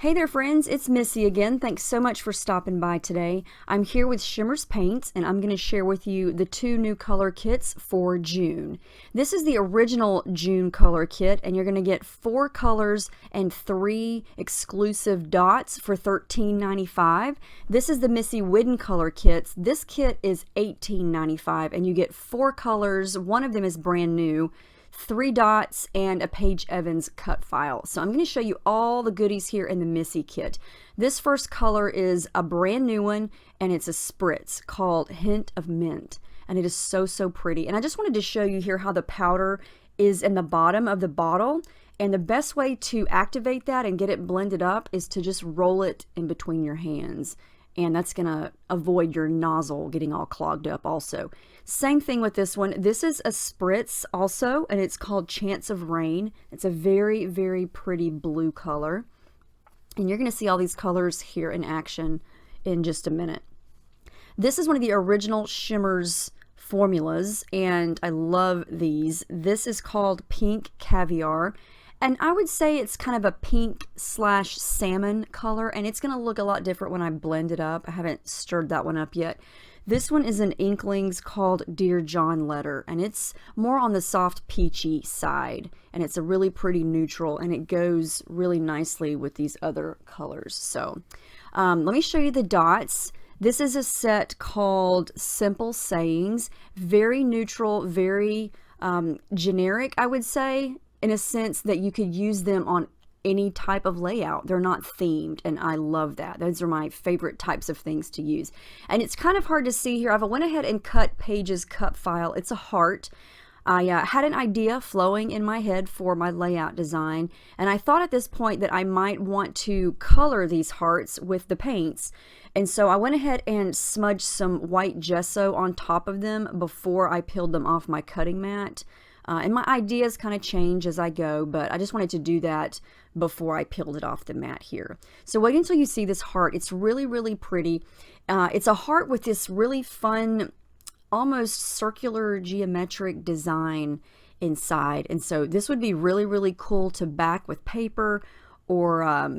Hey there friends, it's Missy again. Thanks so much for stopping by today. I'm here with Shimmerz Paints and I'm going to share with you the two new color kits for June. This is the original June color kit and you're going to get 4 colors and 3 exclusive dots for $13.95. This is the Missy Wooden color kits. This kit is $18.95 and you get 4 colors. One of them is brand new, 3 dots, and a Paige Evans cut file. So I'm going to show you all the goodies here in the Missy kit. This first color is a brand new one, and it's a Spritz called Hint of Mint. And it is so pretty. And I just wanted to show you here how the powder is in the bottom of the bottle. And the best way to activate that and get it blended up is to just roll it in between your hands. And that's going to avoid your nozzle getting all clogged up also. Same thing with this one. This is a Spritz also, and it's called Chance of Rain. It's a very pretty blue color. And you're going to see all these colors here in action in just a minute. This is one of the original Shimmerz formulas, and I love these. This is called Pink Caviar. And I would say it's kind of a pink / salmon color, and it's going to look a lot different when I blend it up. I haven't stirred that one up yet. This one is an Inklingz called Dear John Letter, and it's more on the soft peachy side, and it's a really pretty neutral, and it goes really nicely with these other colors. So let me show you the dots. This is a set called Simple Sayings, very neutral, very generic, I would say, in a sense that you could use them on any type of layout. They're not themed, and I love that. Those are my favorite types of things to use. And it's kind of hard to see here. I went ahead and cut Paige's cut file. It's a heart. I had an idea flowing in my head for my layout design, and I thought at this point that I might want to color these hearts with the paints. And so I went ahead and smudged some white gesso on top of them before I peeled them off my cutting mat. And my ideas kind of change as I go, but I just wanted to do that before I peeled it off the mat here. So wait until you see this heart. It's really pretty. It's a heart with this really fun, almost circular geometric design inside. And so this would be really cool to back with paper or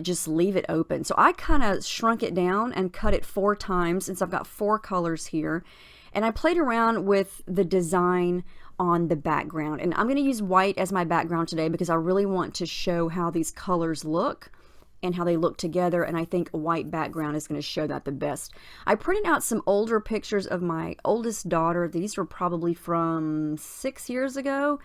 just leave it open. So I kind of shrunk it down and cut it 4 times since I've got 4 colors here. And I played around with the design on the background, and I'm going to use white as my background today because I really want to show how these colors look and how they look together, and I think a white background is going to show that the best. I printed out some older pictures of my oldest daughter. These were probably from 6 years ago,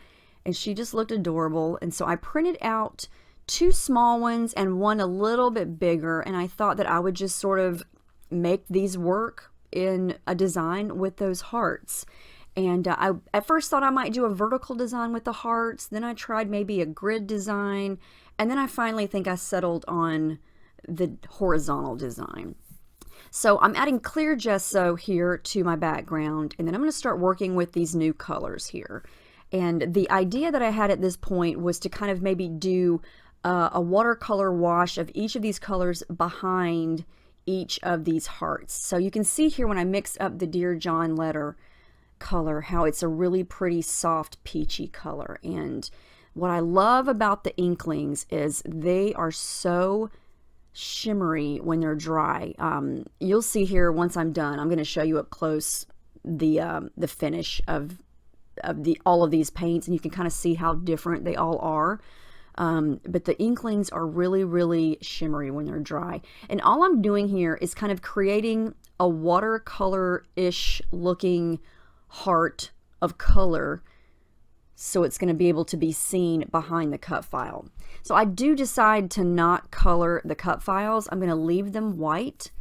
and she just looked adorable, and so I printed out 2 small ones and one a little bit bigger, and I thought that I would just sort of make these work in a design with those hearts. And I at first thought I might do a vertical design with the hearts, then I tried maybe a grid design, and then I finally think I settled on the horizontal design. So I'm adding clear gesso here to my background, and then I'm going to start working with these new colors here. And the idea that I had at this point was to kind of maybe do a watercolor wash of each of these colors behind each of these hearts. So you can see here when I mix up the Dear John Letter color how it's a really pretty soft peachy color. And what I love about the Inklingz is they are so shimmery when they're dry. You'll see here once I'm done, I'm going to show you up close the finish of all of these paints, and you can kind of see how different they all are. But the Inklingz are really shimmery when they're dry. And all I'm doing here is kind of creating a watercolor-ish looking heart of color, so it's going to be able to be seen behind the cut file. So I do decide to not color the cut files. I'm going to leave them white,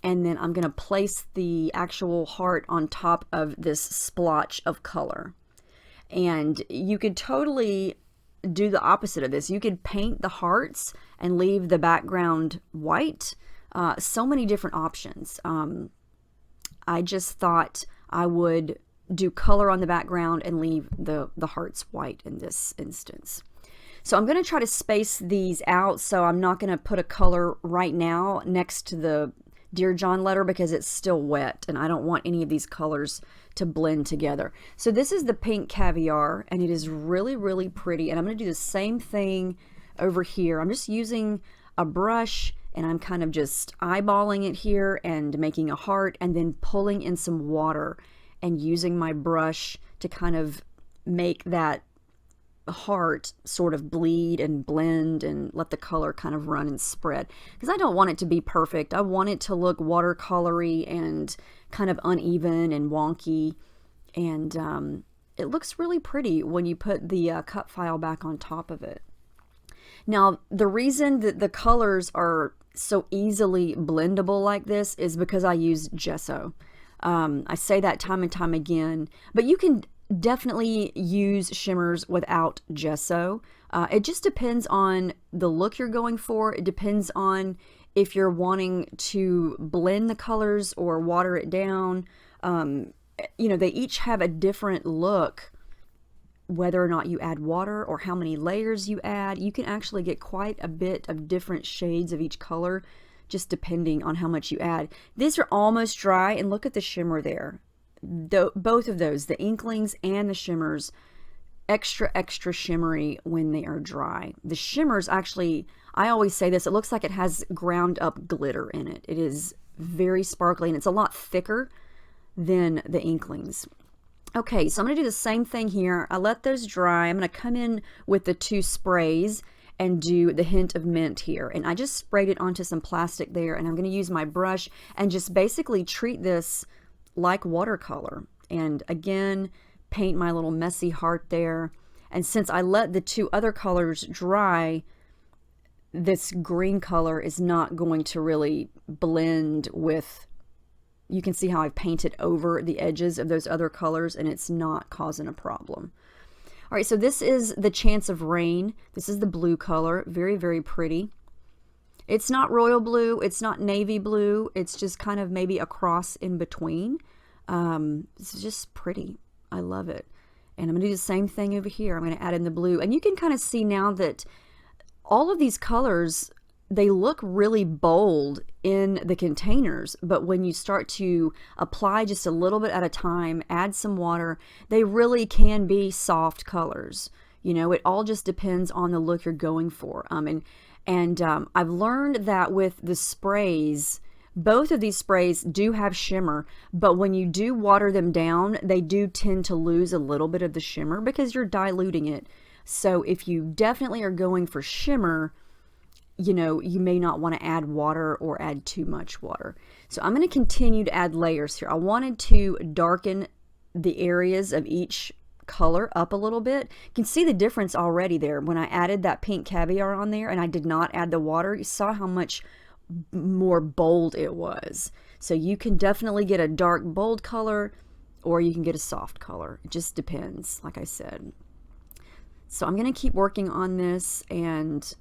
and then I'm going to place the actual heart on top of this splotch of color. And you could totally do the opposite of this. You could paint the hearts and leave the background white. So many different options. I just thought I would do color on the background and leave the hearts white in this instance. So I'm going to try to space these out, so I'm not going to put a color right now next to the Dear John Letter because it's still wet and I don't want any of these colors to blend together. So this is the Pink Caviar, and it is really pretty, and I'm going to do the same thing over here. I'm just using a brush and I'm kind of just eyeballing it here and making a heart and then pulling in some water and using my brush to kind of make that heart sort of bleed and blend and let the color kind of run and spread, because I don't want it to be perfect. I want it to look watercolory and kind of uneven and wonky, and it looks really pretty when you put the cut file back on top of it. Now, the reason that the colors are so easily blendable like this is because I use gesso. I say that time and time again, but you can definitely use shimmers without gesso. It just depends on the look you're going for. It depends on if you're wanting to blend the colors or water it down. You know, they each have a different look, whether or not you add water or how many layers you add. You can actually get quite a bit of different shades of each color just depending on how much you add. These are almost dry, and look at the shimmer there. Both of those, the Inklingz and the Shimmerz, extra shimmery when they are dry. The Shimmerz, actually, I always say this, it looks like it has ground up glitter in it. It is very sparkly and it's a lot thicker than the Inklingz. Okay, so I'm going to do the same thing here. I let those dry. I'm going to come in with the two sprays and do the hint of mint here. And I just sprayed it onto some plastic there, and I'm going to use my brush and just basically treat this like watercolor. And again, paint my little messy heart there. And since I let the two other colors dry, this green color is not going to really blend with, you can see how I've painted over the edges of those other colors and it's not causing a problem. All right, so this is the Chance of Rain. This is the blue color, very, very pretty. It's not royal blue, it's not navy blue, it's just kind of maybe a cross in between. It's just pretty. I love it. And I'm going to do the same thing over here. I'm going to add in the blue. And you can kind of see now that all of these colors, they look really bold in the containers, but when you start to apply just a little bit at a time, add some water, they really can be soft colors. You know, it all just depends on the look you're going for. I've learned that with the sprays, both of these sprays do have shimmer, but when you do water them down, they do tend to lose a little bit of the shimmer because you're diluting it. So if you definitely are going for shimmer, you know, you may not want to add water or add too much water. So I'm going to continue to add layers here. I wanted to darken the areas of each color up a little bit. You can see the difference already there. When I added that pink Caviar on there and I did not add the water, you saw how much more bold it was. So you can definitely get a dark bold color or you can get a soft color. It just depends, like I said. So I'm going to keep working on this and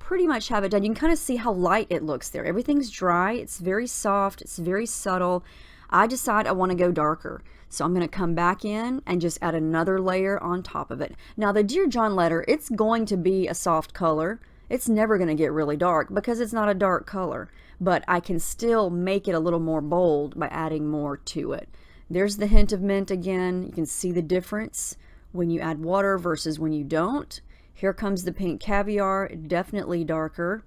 pretty much have it done. You can kind of see how light it looks there. Everything's dry. It's very soft. It's very subtle. I decide I want to go darker. So I'm going to come back in and just add another layer on top of it. Now the Dear John letter, it's going to be a soft color. It's never going to get really dark because it's not a dark color, but I can still make it a little more bold by adding more to it. There's the hint of mint again. You can see the difference when you add water versus when you don't. Here comes the pink Caviar, definitely darker.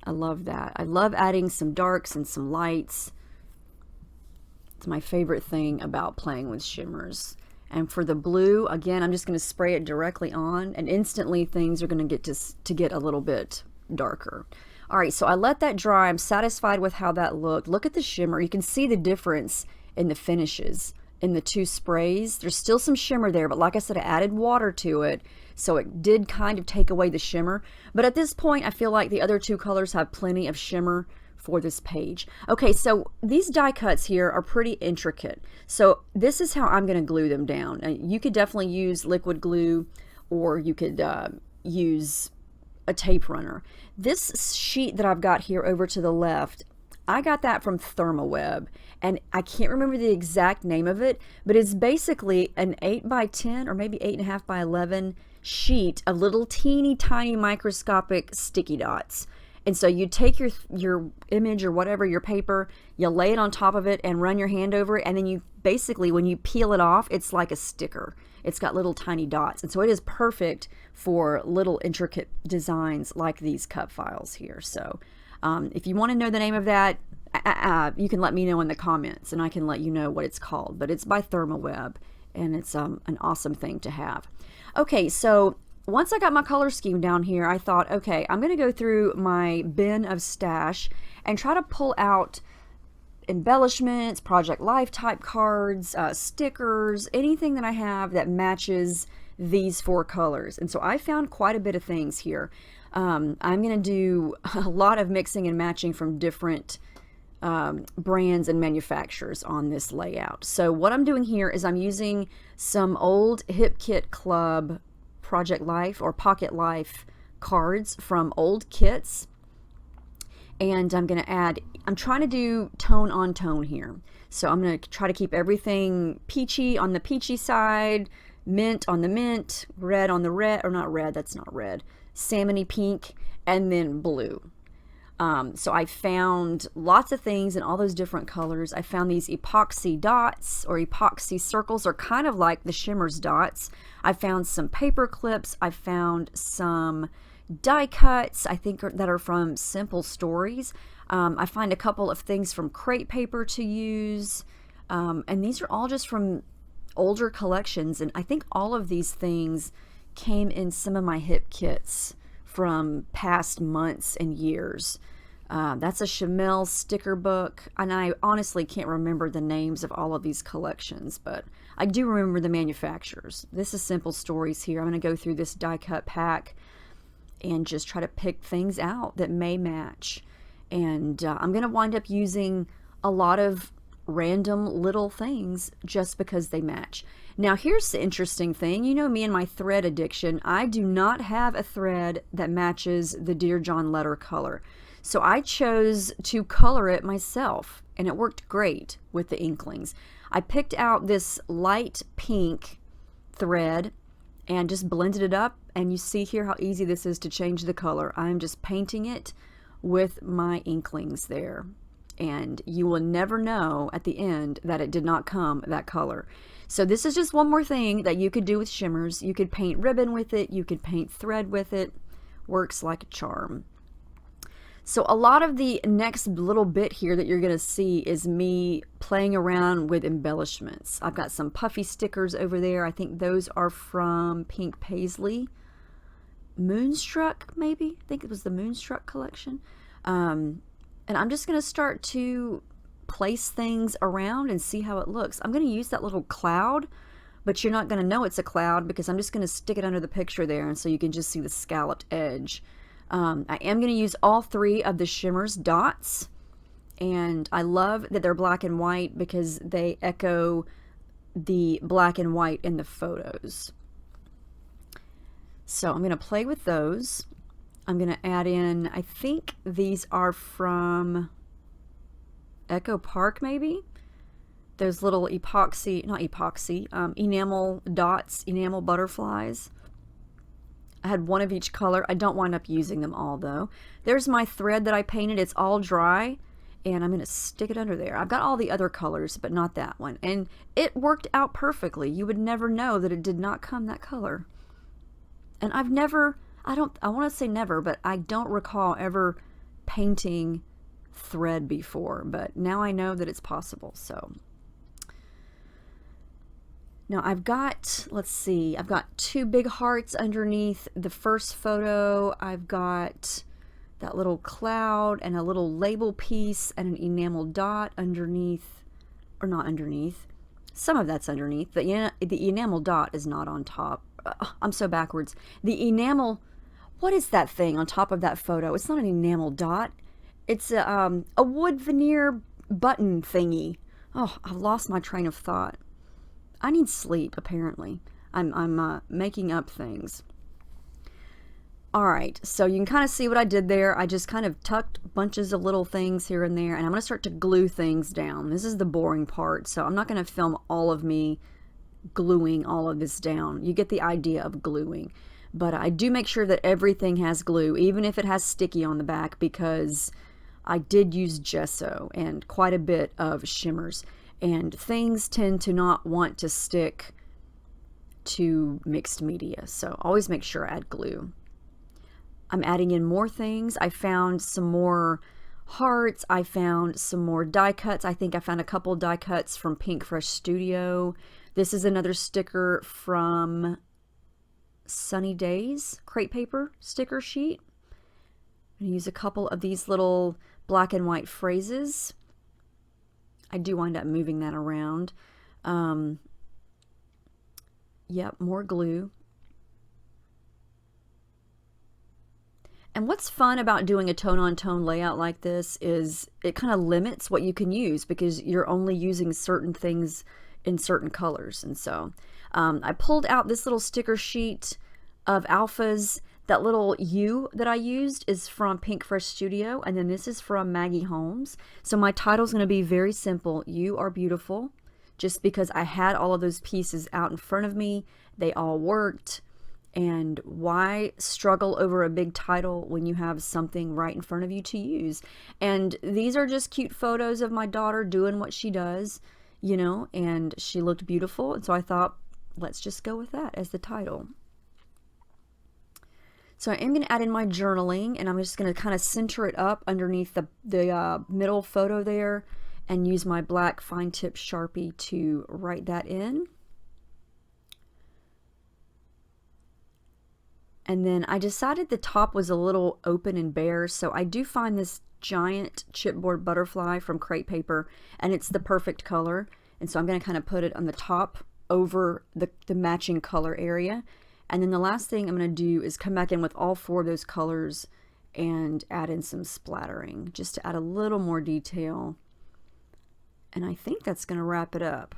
I love that. I love adding some darks and some lights. It's my favorite thing about playing with shimmers. And for the blue, again, I'm just going to spray it directly on, and instantly things are going to get a little bit darker. All right, so I let that dry. I'm satisfied with how that looked. Look at the shimmer. You can see the difference in the finishes in the two sprays. There's still some shimmer there, but like I said, I added water to it, so it did kind of take away the shimmer. But at this point, I feel like the other two colors have plenty of shimmer for this page. Okay, so these die cuts here are pretty intricate. So this is how I'm going to glue them down. You could definitely use liquid glue, or you could use a tape runner. This sheet that I've got here over to the left, I got that from Thermoweb, and I can't remember the exact name of it, but it's basically an 8 by 10 or maybe 8.5 by 11 sheet of little teeny tiny microscopic sticky dots. And so you take your image or whatever, your paper, you lay it on top of it and run your hand over it, and then you basically, when you peel it off, it's like a sticker. It's got little tiny dots, and so it is perfect for little intricate designs like these cup files here. So if you want to know the name of that, you can let me know in the comments and I can let you know what it's called. But it's by Thermoweb, and it's an awesome thing to have. Okay, so once I got my color scheme down here, I thought, okay, I'm going to go through my bin of stash and try to pull out embellishments, Project Life type cards, stickers, anything that I have that matches these 4 colors. And so I found quite a bit of things here. I'm going to do a lot of mixing and matching from different brands and manufacturers on this layout. So what I'm doing here is I'm using some old Hip Kit Club Project Life or Pocket Life cards from old kits, and I'm going to add, I'm trying to do tone on tone here. So I'm going to try to keep everything peachy on the peachy side, mint on the mint, red on the red, or not red, that's not red, salmony pink, and then blue. So I found lots of things in all those different colors. I found these epoxy dots or epoxy circles, are kind of like the Shimmerz dots. I found some paper clips. I found some die cuts, I think that are from Simple Stories. I find a couple of things from crepe paper to use. And these are all just from older collections. And I think all of these things came in some of my hip kits from past months and years. That's a Shimmerz sticker book, and I honestly can't remember the names of all of these collections, but I do remember the manufacturers. This is Simple Stories here. I'm going to go through this die cut pack and just try to pick things out that may match. And I'm going to wind up using a lot of random little things just because they match. Now here's the interesting thing. You know me and my thread addiction. I do not have a thread that matches the Dear John letter color. So I chose to color it myself, and it worked great with the Inklingz. I picked out this light pink thread and just blended it up, and you see here how easy this is to change the color. I'm just painting it with my Inklingz there, and you will never know at the end that it did not come that color. So this is just one more thing that you could do with Shimmerz. You could paint ribbon with it, you could paint thread with it. Works like a charm. So a lot of the next little bit here that you're going to see is me playing around with embellishments. I've got some puffy stickers over there. I think those are from Pink Paisley. Moonstruck, maybe? I think it was the Moonstruck collection. And I'm just going to start to place things around and see how it looks. I'm going to use that little cloud, but you're not going to know it's a cloud because I'm just going to stick it under the picture there, and so you can just see the scalloped edge. I am going to use all 3 of the Shimmerz dots, and I love that they're black and white because they echo the black and white in the photos. So I'm going to play with those. I'm going to add in, I think these are from Echo Park maybe? Those little epoxy, not epoxy, enamel dots, enamel butterflies. I had one of each color. I don't wind up using them all though. There's my thread that I painted. It's all dry, and I'm going to stick it under there. I've got all the other colors, but not that one. And it worked out perfectly. You would never know that it did not come that color. And I've never, I want to say never, but I don't recall ever painting thread before, but now I know that it's possible. So now I've got, let's see, I've got 2 big hearts underneath the first photo. I've got that little cloud and a little label piece and an enamel dot underneath, or not underneath. Some of that's underneath. The enamel dot is not on top. I'm so backwards. The enamel, what is that thing on top of that photo? It's not an enamel dot. It's a wood veneer button thingy. Oh, I've lost my train of thought. I need sleep, apparently. I'm making up things. Alright, so you can kind of see what I did there. I just kind of tucked bunches of little things here and there, and I'm going to start to glue things down. This is the boring part, so I'm not going to film all of me gluing all of this down. You get the idea of gluing. But I do make sure that everything has glue, even if it has sticky on the back, because I did use gesso and quite a bit of Shimmerz. And things tend to not want to stick to mixed media. So always make sure I add glue. I'm adding in more things. I found some more hearts. I found some more die cuts. I think I found a couple die cuts from Pink Fresh Studio. This is another sticker from Sunny Days crepe paper sticker sheet. I'm going to use a couple of these little black and white phrases. I do wind up moving that around. Yep, more glue. And what's fun about doing a tone-on-tone layout like this is it kind of limits what you can use because you're only using certain things in certain colors. And so I pulled out this little sticker sheet of alphas. That little U that I used is from Pink Fresh Studio, and then this is from Maggie Holmes. So my title is going to be very simple, You Are Beautiful, just because I had all of those pieces out in front of me. They all worked. And why struggle over a big title when you have something right in front of you to use? And these are just cute photos of my daughter doing what she does, you know, and she looked beautiful. And so I thought, let's just go with that as the title. So I am going to add in my journaling, and I'm just going to kind of center it up underneath the middle photo there and use my black fine tip Sharpie to write that in. And then I decided the top was a little open and bare, so I do find this giant chipboard butterfly from crepe paper, and it's the perfect color. And so I'm going to kind of put it on the top over the matching color area. And then the last thing I'm going to do is come back in with all 4 of those colors and add in some splattering just to add a little more detail. And I think that's going to wrap it up.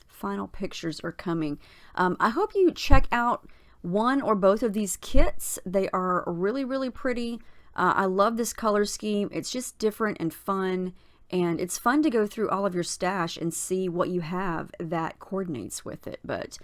Final pictures are coming. I hope you check out one or both of these kits. They are really, really pretty. I love this color scheme. It's just different and fun, and it's fun to go through all of your stash and see what you have that coordinates with it. But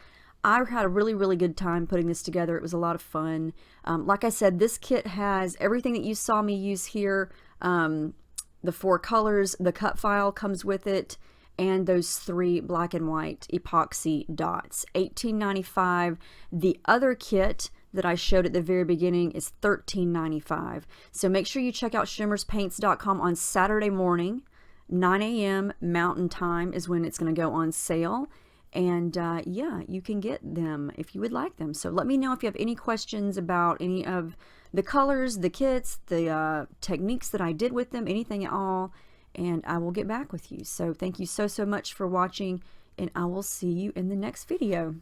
I had a really, really good time putting this together. It was a lot of fun. Like I said, this kit has everything that you saw me use here. The 4 colors, the cut file comes with it, and those 3 black and white epoxy dots. $18.95. The other kit that I showed at the very beginning is $13.95. So make sure you check out shimmerzpaints.com on Saturday morning. 9 a.m. Mountain Time is when it's going to go on sale. And yeah, you can get them if you would like them. So let me know if you have any questions about any of the colors, the kits, the techniques that I did with them, anything at all. And I will get back with you. So thank you so much for watching, and I will see you in the next video.